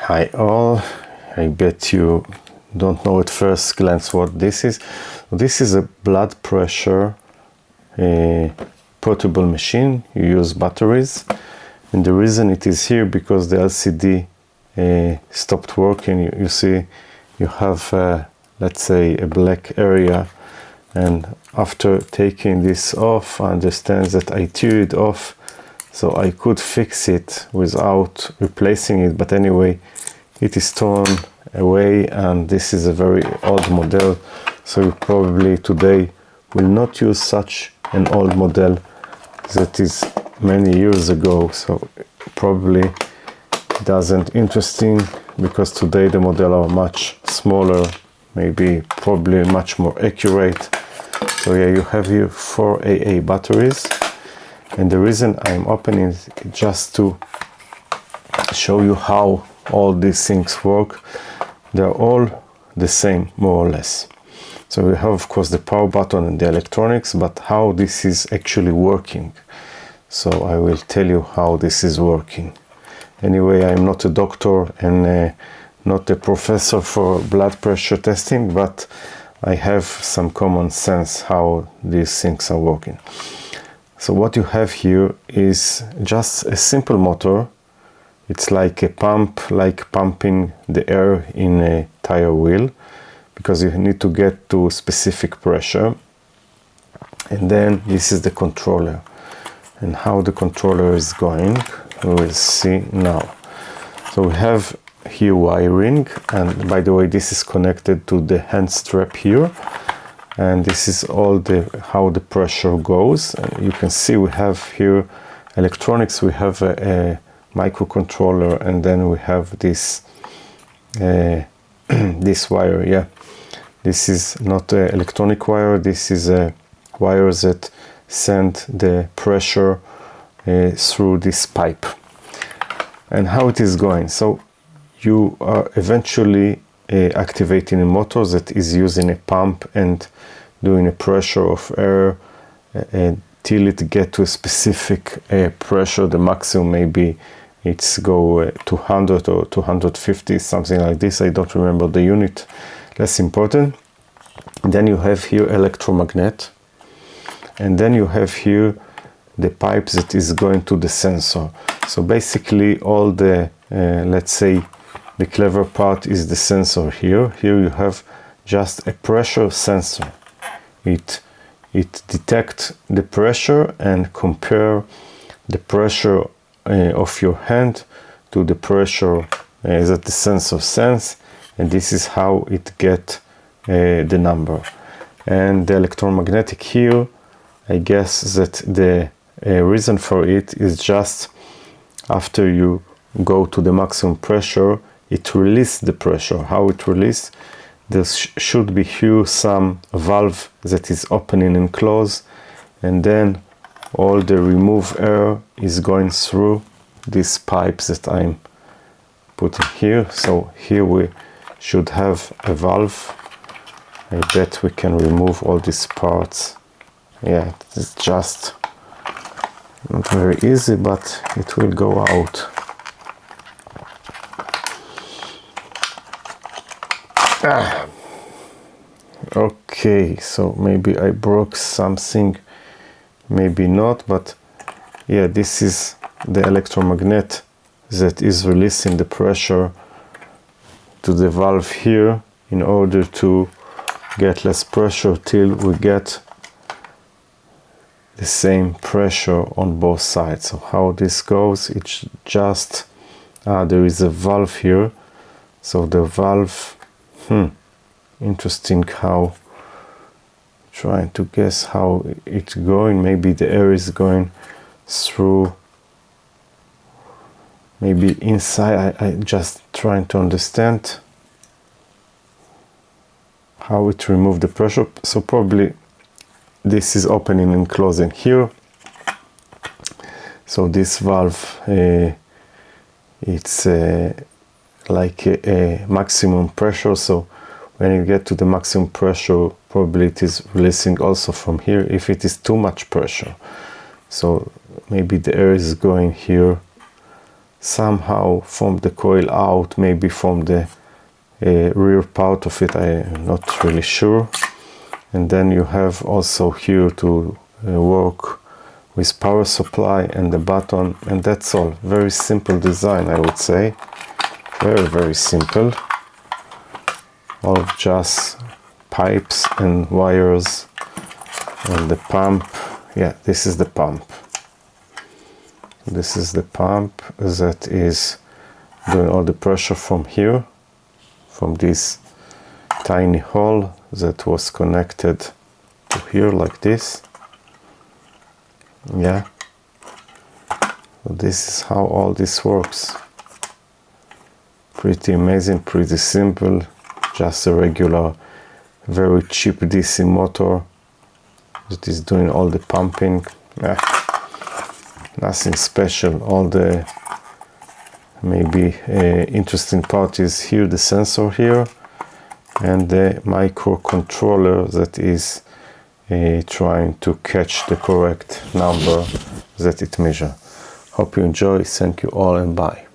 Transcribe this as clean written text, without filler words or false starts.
Hi all, I bet you don't know at first glance what this is. This is a blood pressure portable machine. You use batteries, and the reason it is here because the LCD stopped working. You see you have let's say a black area, and after taking this off, I understand that I tear it off, so I could fix it without replacing it, but anyway it is torn away, and this is a very old model, so you probably today will not use such an old model that is many years ago, so probably doesn't interesting because today the model are much smaller, maybe probably much more accurate. So yeah, you have here 4 AA batteries, and the reason I'm opening is just to show you how all these things work. They're all the same, more or less. So we have of course the power button and the electronics, but how this is actually working. So I will tell you how this is working. Anyway, I'm not a doctor and not a professor for blood pressure testing, but I have some common sense how these things are working. So what you have here is just a simple motor. It's like a pump, like pumping the air in a tire wheel, because you need to get to specific pressure. And then this is the controller. And how the controller is going, we will see now. So we have here wiring, and by the way, this is connected to the hand strap here. And this is all how the pressure goes. And you can see we have here electronics. We have a microcontroller, and then we have this this wire. Yeah, this is not an electronic wire. This is a wire that send the pressure through this pipe. And how it is going? So you are eventually activating a motor that is using a pump and doing a pressure of air till it get to a specific pressure. The maximum maybe it's go 200 or 250, something like this. I don't remember the unit, less important. And then you have here electromagnet, and then you have here the pipe that is going to the sensor. So basically all the let's say the clever part is the sensor here. Here you have just a pressure sensor. It detects the pressure and compare the pressure of your hand to the pressure that the sensor sense, and this is how it get the number. And the electromagnetic here, I guess that the reason for it is just after you go to the maximum pressure, it releases the pressure. How it releases? There should be here some valve that is opening and close, and then all the remove air is going through these pipes that I'm putting here. So here we should have a valve. I bet we can remove all these parts. Yeah, it's just not very easy, but it will go out. Okay, so maybe I broke something, maybe not, but yeah, this is the electromagnet that is releasing the pressure to the valve here in order to get less pressure till we get the same pressure on both sides. So how this goes, it's just there is a valve here, so the valve, interesting how, trying to guess how it's going. Maybe the air is going through, maybe inside. I just trying to understand how it remove the pressure. So probably this is opening and closing here. So this valve, it's like a maximum pressure. So when you get to the maximum pressure, probably it is releasing also from here if it is too much pressure. So maybe the air is going here somehow from the coil out, maybe from the rear part of it, I'm not really sure. And then you have also here to work with power supply and the button, and that's all. Very simple design, I would say. Very simple. All just pipes and wires. And the pump, yeah, this is the pump. This is the pump that is doing all the pressure from here, from this tiny hole that was connected to here like this. Yeah, so this is how all this works. Pretty amazing, pretty simple. Just a regular, very cheap DC motor that is doing all the pumping. Yeah, nothing special. All the maybe interesting part is here, the sensor here, and the microcontroller that is trying to catch the correct number that it measures. Hope you enjoy. Thank you all and bye.